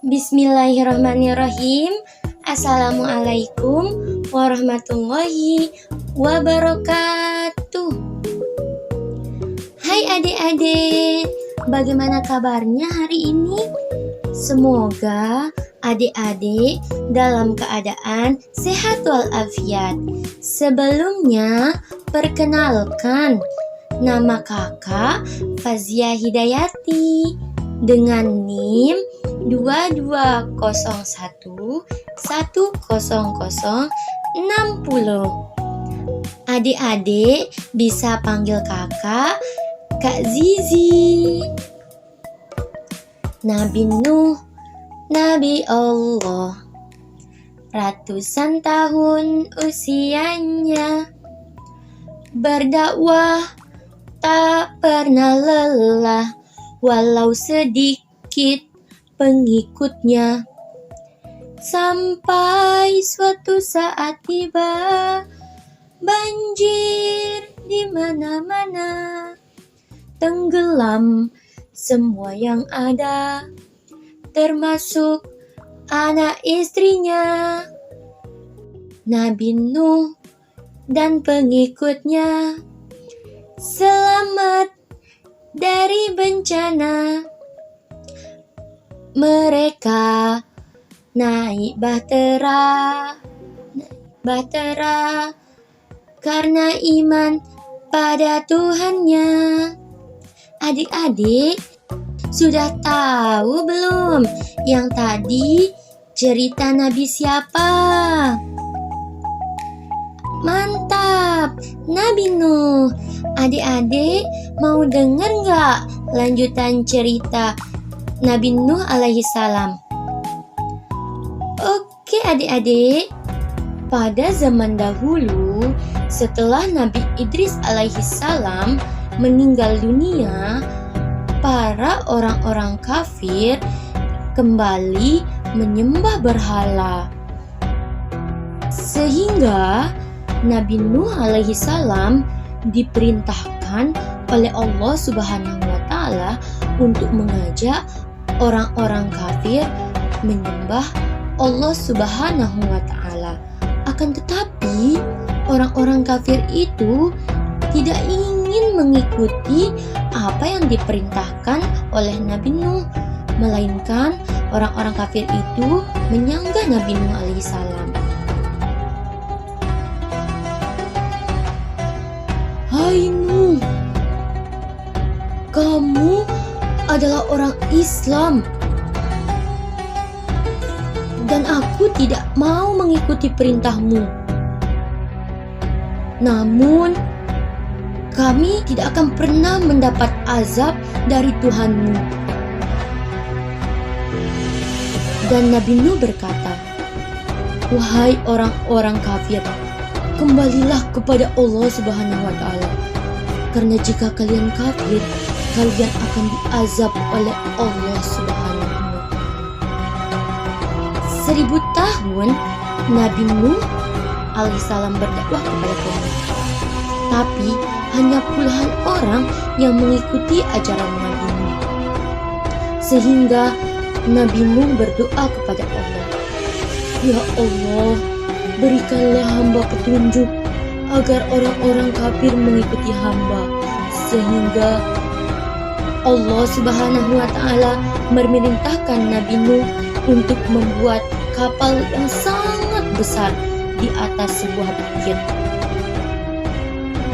Bismillahirrahmanirrahim. Assalamualaikum warahmatullahi wabarakatuh. Hai adik-adik, bagaimana kabarnya hari ini? Semoga adik-adik dalam keadaan sehat walafiat. Sebelumnya, perkenalkan, nama kakak Fazia Hidayati dengan NIM 2201100060. Adik-adik bisa panggil kakak Kak Zizi. Nabi Nuh, Nabi Allah, ratusan tahun usianya, berdakwah tak pernah lelah, walau sedikit pengikutnya. Sampai suatu saat tiba, banjir di mana-mana, tenggelam semua yang ada, termasuk anak istrinya. Nabi Nuh dan pengikutnya selamat dari bencana. Mereka naik bahtera karena iman pada Tuhannya. Adik-adik, sudah tahu belum yang tadi cerita Nabi siapa? Mantap, Nabi Nuh. Adik-adik mau denger nggak lanjutan cerita Nabi Nuh alaihi salam? Oke adik-adik, pada zaman dahulu setelah Nabi Idris alaihi salam meninggal dunia, para orang-orang kafir kembali menyembah berhala. Sehingga Nabi Nuh alaihi salam diperintahkan oleh Allah Subhanahu wa taala untuk mengajak orang-orang kafir menyembah Allah Subhanahu wa taala. Akan tetapi, orang-orang kafir itu tidak ingin mengikuti apa yang diperintahkan oleh Nabi Nuh, melainkan orang-orang kafir itu menyanggah Nabi Nuh alaihi salam. Hai Nuh, kamu adalah orang Islam dan aku tidak mau mengikuti perintahmu. Namun, kami tidak akan pernah mendapat azab dari Tuhanmu. Dan Nabi Nuh berkata, wahai orang-orang kafir, kembalilah kepada Allah Subhanahu wa taala. Karena jika kalian kafir, kalian akan diazab oleh Allah Subhanahu wa taala. 1000 tahun Nabi Nuh alaihissalam berdakwah kepada kaumnya. Tapi hanya puluhan orang yang mengikuti ajaran Nabi Nuh. Sehingga Nabi Nuh berdoa kepada Allah, ya Allah, berikanlah hamba petunjuk agar orang-orang kafir mengikuti hamba, sehingga Allah Subhanahu wa taala memerintahkan Nabi Nuh untuk membuat kapal yang sangat besar di atas sebuah bukit.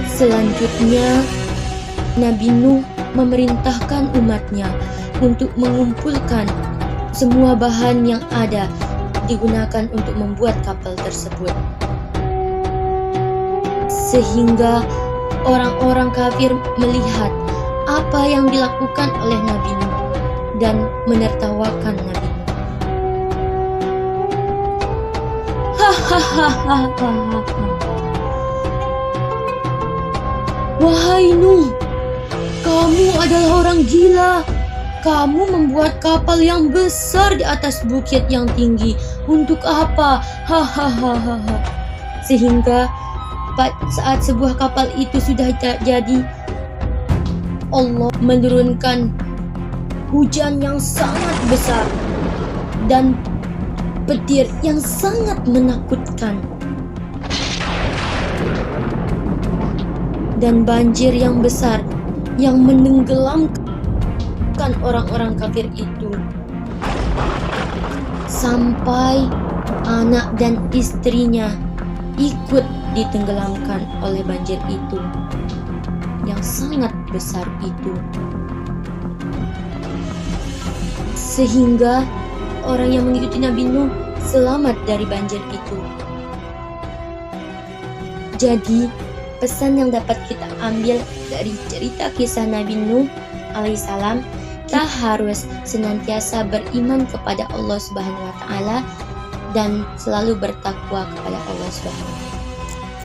Selanjutnya, Nabi Nuh memerintahkan umatnya untuk mengumpulkan semua bahan yang ada digunakan untuk membuat kapal tersebut. Sehingga orang-orang kafir melihat apa yang dilakukan oleh Nabi Nuh dan menertawakan Nabi Nuh. Wahai Nuh, kamu adalah orang gila. Kamu membuat kapal yang besar di atas bukit yang tinggi. Untuk apa? Hahaha. Sehingga saat sebuah kapal itu sudah jadi, Allah menurunkan hujan yang sangat besar dan petir yang sangat menakutkan. Dan banjir yang besar yang menenggelamkan orang-orang kafir itu. Sampai anak dan istrinya ikut ditenggelamkan oleh banjir itu yang sangat besar itu. Sehingga orang yang mengikuti Nabi Nuh selamat dari banjir itu. Jadi, pesan yang dapat kita ambil dari cerita kisah Nabi Nuh alaihissalam, kita harus senantiasa beriman kepada Allah Subhanahu wa taala dan selalu bertakwa kepada Allah Subhanahu wa taala.